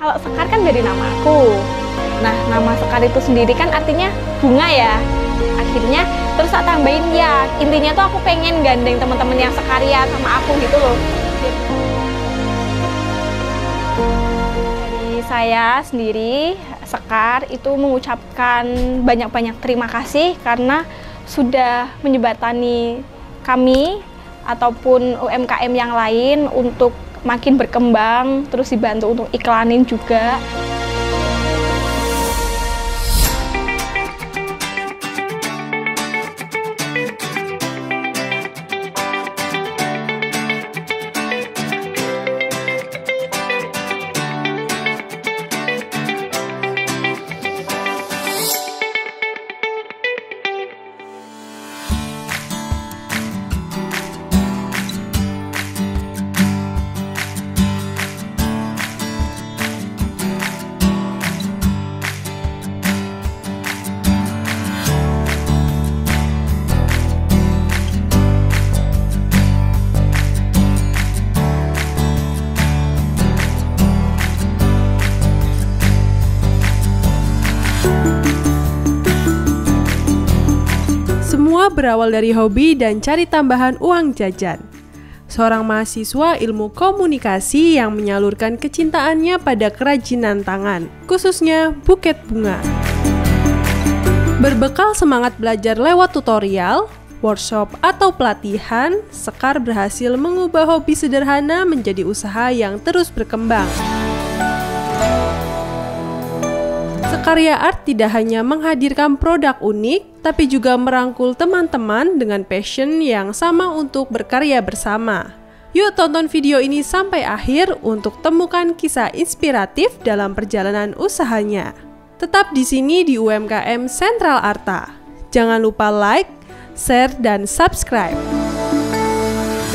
Kalau Sekar kan dari nama aku. Nah, nama Sekar itu sendiri kan artinya bunga ya. Akhirnya terus tak tambahin ya, intinya tuh aku pengen gandeng teman-teman yang sekarya sama aku gitu loh. Dari saya sendiri, Sekar itu mengucapkan banyak-banyak terima kasih karena sudah menjembatani kami ataupun UMKM yang lain untuk makin berkembang, terus dibantu untuk iklanin juga. Semua berawal dari hobi dan cari tambahan uang jajan. Seorang mahasiswa ilmu komunikasi yang menyalurkan kecintaannya pada kerajinan tangan, khususnya buket bunga. Berbekal semangat belajar lewat tutorial, workshop, atau pelatihan, Sekar berhasil mengubah hobi sederhana menjadi usaha yang terus berkembang. Sekarya Art tidak hanya menghadirkan produk unik, tapi juga merangkul teman-teman dengan passion yang sama untuk berkarya bersama. Yuk tonton video ini sampai akhir untuk temukan kisah inspiratif dalam perjalanan usahanya. Tetap di sini di UMKM Sentral Arta. Jangan lupa like, share, dan subscribe.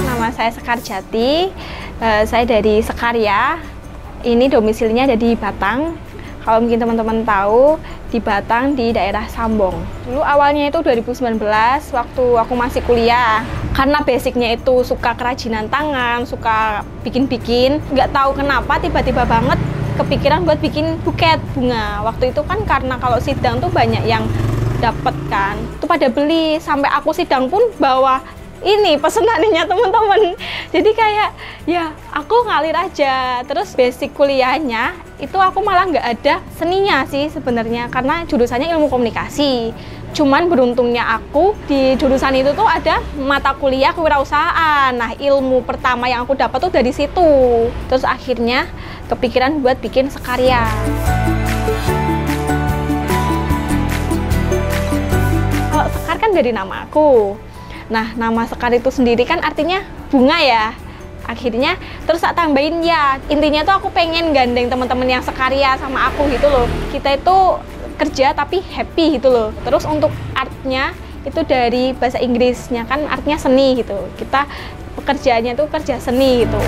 Nama saya Sekar Jati, saya dari Sekarya. Ini domisilinya ada di Batang. Kalau mungkin teman-teman tahu, di Batang di daerah Sambong. Dulu awalnya itu 2019 waktu aku masih kuliah. Karena basicnya itu suka kerajinan tangan, suka bikin-bikin. Nggak tahu kenapa tiba-tiba banget kepikiran buat bikin buket bunga. Waktu itu kan karena kalau sidang tuh banyak yang dapet kan. Itu pada beli, sampai aku sidang pun bawa ini pesenannya teman-teman. Jadi kayak ya aku ngalir aja. Terus basic kuliahnya itu aku malah nggak ada seninya sih sebenarnya, karena jurusannya ilmu komunikasi. Cuman beruntungnya aku di jurusan itu tuh ada mata kuliah kewirausahaan. Nah, ilmu pertama yang aku dapat tuh dari situ. Terus akhirnya kepikiran buat bikin Sekarya. Kalau Sekar kan dari nama aku. Nah, nama Sekar itu sendiri kan artinya bunga ya. Akhirnya terus tak tambahin ya, intinya tuh aku pengen gandeng teman-teman yang sekarya sama aku gitu loh. Kita itu kerja tapi happy gitu loh. Terus untuk artnya itu dari bahasa Inggrisnya kan artinya seni gitu. Kita pekerjaannya tuh kerja seni gitu.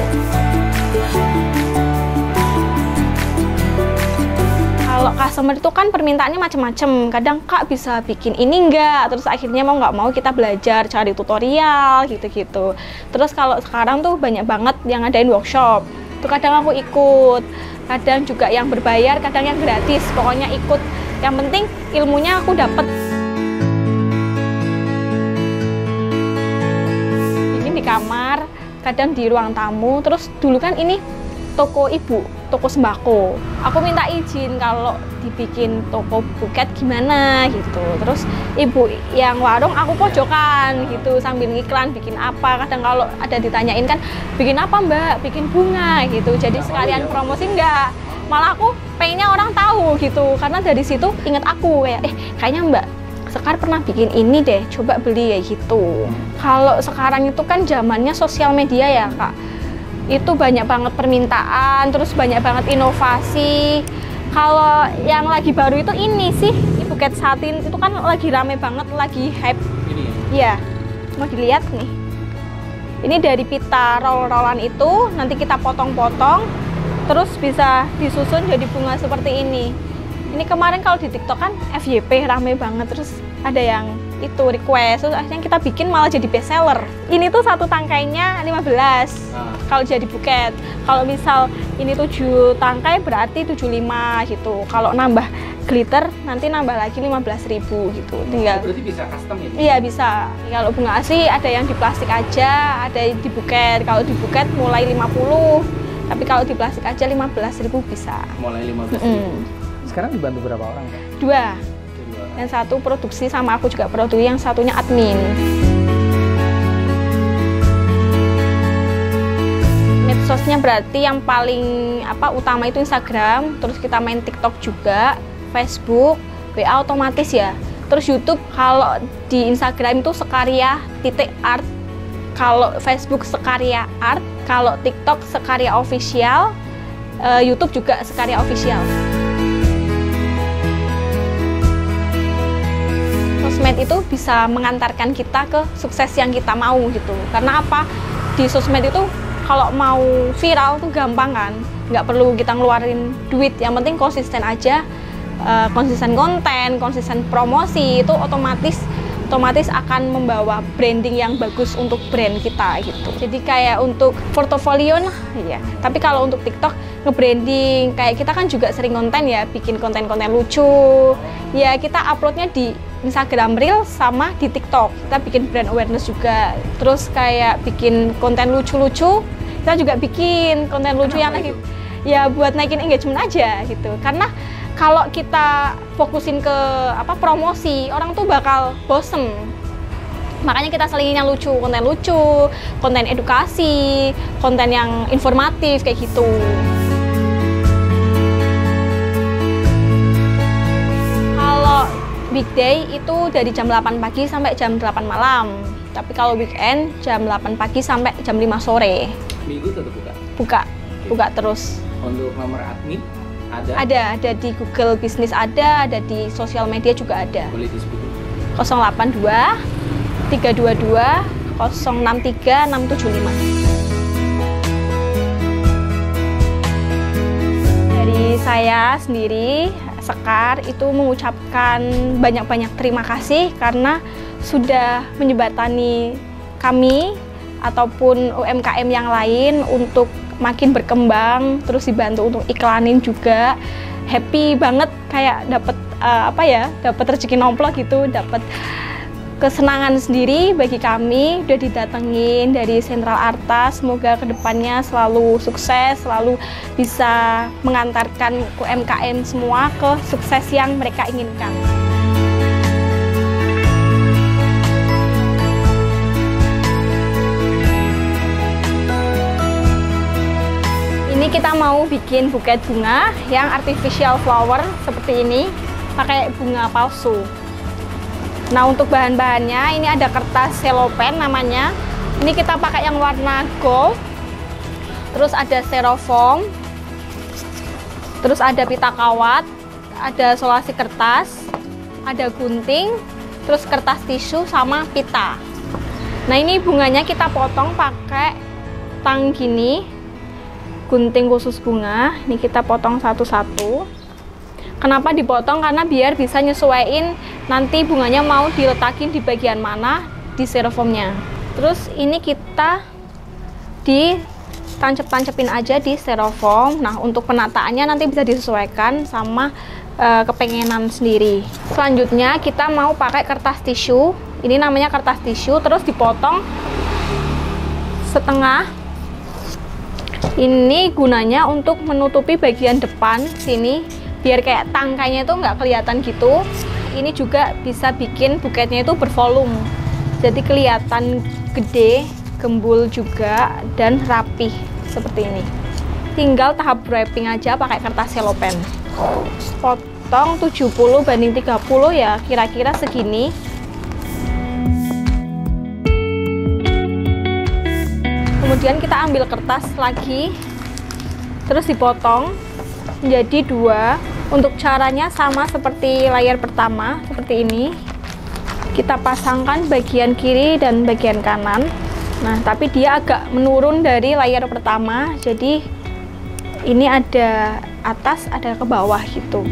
Kalau customer itu kan permintaannya macam-macam. Kadang Kak bisa bikin ini enggak, terus akhirnya mau nggak mau kita belajar cari tutorial gitu-gitu. Terus kalau sekarang tuh banyak banget yang ngadain workshop. Itu kadang aku ikut, kadang juga yang berbayar, kadang yang gratis. Pokoknya ikut. Yang penting ilmunya aku dapet. Bikin di kamar, kadang di ruang tamu. Terus dulu kan ini toko ibu, toko sembako. Aku minta izin kalau dibikin toko buket gimana gitu. Terus ibu yang warung aku pojokan gitu sambil ngiklan bikin apa. Kadang kalau ada ditanyain kan bikin apa Mbak, bikin bunga gitu. Jadi sekalian promosi enggak. Malah aku pengennya orang tahu gitu. Karena dari situ inget aku kayak kayaknya Mbak Sekar pernah bikin ini deh, coba beli ya gitu. Kalau sekarang itu kan zamannya sosial media ya Kak. Itu banyak banget permintaan, terus banyak banget inovasi. Kalau yang lagi baru itu ini sih, buket satin itu kan lagi rame banget, lagi hype. Ini ya? Iya, mau dilihat nih. Ini dari pita roll-rollan itu, nanti kita potong-potong, terus bisa disusun jadi bunga seperti ini. Ini kemarin kalau di TikTok kan FYP rame banget, terus ada yang itu request, terus akhirnya kita bikin malah jadi best seller. Ini tuh satu tangkainya 15 kalau jadi buket. Kalau misal ini 7 tangkai berarti 75 gitu. Kalau nambah glitter nanti nambah lagi 15.000 gitu. Tinggal. Berarti bisa custom ya? Iya bisa. Kalau bunga asli ada yang di plastik aja, ada yang di buket. Kalau di buket mulai 50, tapi kalau di plastik aja 15.000 bisa. Mulai 15.000. Sekarang dibantu berapa orang, Kak? 2. Yang satu produksi sama aku juga produksi, yang satunya admin. Medsosnya berarti yang paling utama itu Instagram, terus kita main TikTok juga, Facebook, WA otomatis ya. Terus YouTube, kalau di Instagram itu Sekarya.art, kalau Facebook Sekarya Art, kalau TikTok Sekarya Official, YouTube juga Sekarya Official. Sosmed itu bisa mengantarkan kita ke sukses yang kita mau gitu. Karena apa? Di sosmed itu kalau mau viral tuh gampang kan, nggak perlu kita ngeluarin duit, yang penting konsisten aja, konsisten konten, konsisten promosi, itu otomatis akan membawa branding yang bagus untuk brand kita gitu. Jadi kayak untuk portofolio lah ya. Tapi kalau untuk TikTok nge-branding, kayak kita kan juga sering konten ya, bikin konten-konten lucu. Ya kita uploadnya di Instagram Reel sama di TikTok. Kita bikin brand awareness juga. Terus kayak bikin konten lucu-lucu, kita juga bikin konten lucu yang lagi ya buat naikin engagement aja gitu. Karena kalau kita fokusin ke promosi, orang tuh bakal bosen. Makanya kita selingin yang lucu, konten edukasi, konten yang informatif kayak gitu. Kalau weekday itu dari jam 8 pagi sampai jam 8 malam. Tapi kalau weekend jam 8 pagi sampai jam 5 sore. Minggu tetap buka? Buka terus. Untuk nomor admin? Ada di Google Bisnis ada di sosial media juga ada. Boleh disebutin? 082 322 063 675. Dari saya sendiri, Sekar itu mengucapkan banyak-banyak terima kasih karena sudah menjembatani kami ataupun UMKM yang lain untuk makin berkembang, terus dibantu untuk iklanin juga. Happy banget, kayak dapat dapat rezeki nomplok gitu, dapat kesenangan sendiri bagi kami udah didatengin dari Sentral Arta. Semoga kedepannya selalu sukses, selalu bisa mengantarkan UMKM semua ke sukses yang mereka inginkan. Ini kita mau bikin buket bunga yang artificial flower seperti ini, pakai bunga palsu. Nah, untuk bahan-bahannya ini ada kertas selopen namanya. Ini kita pakai yang warna gold. Terus ada styrofoam. Terus ada pita kawat, ada solasi kertas, ada gunting, terus kertas tisu sama pita. Nah, ini bunganya kita potong pakai tang gini. Gunting khusus bunga, ini kita potong satu-satu. Kenapa dipotong? Karena biar bisa nyesuaiin nanti bunganya mau diletakin di bagian mana di styrofoamnya. Terus ini kita ditancep-tancepin aja di styrofoam. Nah, untuk penataannya nanti bisa disesuaikan sama kepengenan sendiri. Selanjutnya kita mau pakai kertas tisu. Ini namanya kertas tisu, terus dipotong setengah. Ini gunanya untuk menutupi bagian depan sini, biar kayak tangkainya itu nggak kelihatan gitu. Ini juga bisa bikin buketnya itu bervolume, jadi kelihatan gede, gembul juga, dan rapih seperti ini. Tinggal tahap wrapping aja pakai kertas selopen. Potong 70/30 ya, kira-kira segini. Kemudian kita ambil kertas lagi, terus dipotong menjadi 2. Untuk caranya sama seperti layar pertama, seperti ini. Kita pasangkan bagian kiri dan bagian kanan. Nah, tapi dia agak menurun dari layar pertama, jadi ini ada atas, ada ke bawah gitu.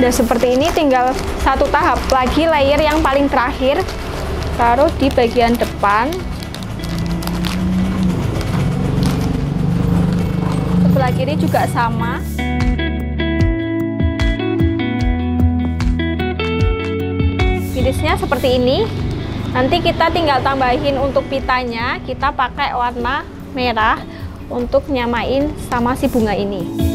Udah seperti ini, tinggal satu tahap lagi, layer yang paling terakhir taruh di bagian depan. Sebelah kiri juga sama. Finisnya seperti ini. Nanti kita tinggal tambahin untuk pitanya, kita pakai warna merah untuk nyamain sama si bunga ini.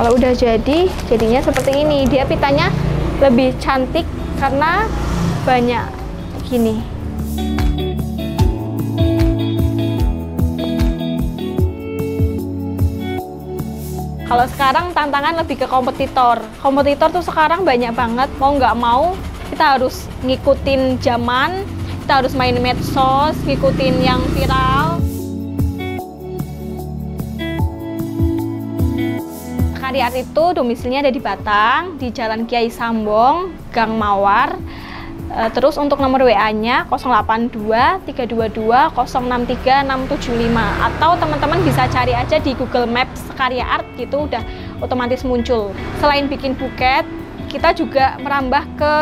Kalau udah jadi, jadinya seperti ini. Dia pitanya lebih cantik karena banyak gini. Kalau sekarang tantangan lebih ke kompetitor. Kompetitor tuh sekarang banyak banget, mau nggak mau kita harus ngikutin zaman, kita harus main medsos, ngikutin yang viral. Sekaria Art itu domisilinya ada di Batang, di Jalan Kiai Sambong, Gang Mawar. Terus untuk nomor WA-nya 082 322 063 675, atau teman-teman bisa cari aja di Google Maps Sekaria Art gitu, udah otomatis muncul. Selain bikin buket, kita juga merambah ke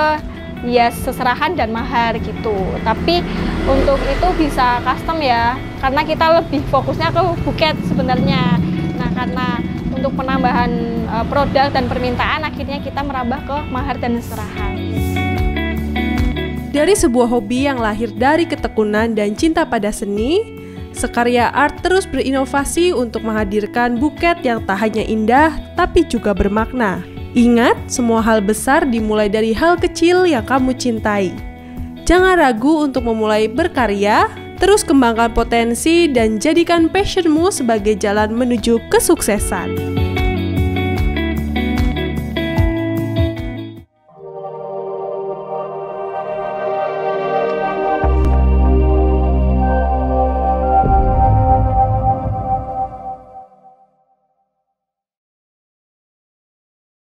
hias seserahan dan mahar gitu. Tapi untuk itu bisa custom ya, karena kita lebih fokusnya ke buket sebenarnya. Nah, karena untuk penambahan produk dan permintaan, akhirnya kita merambah ke mahar dan seserahan. Dari sebuah hobi yang lahir dari ketekunan dan cinta pada seni, Sekaria Art terus berinovasi untuk menghadirkan buket yang tak hanya indah, tapi juga bermakna. Ingat, semua hal besar dimulai dari hal kecil yang kamu cintai. Jangan ragu untuk memulai berkarya, terus kembangkan potensi dan jadikan passionmu sebagai jalan menuju kesuksesan.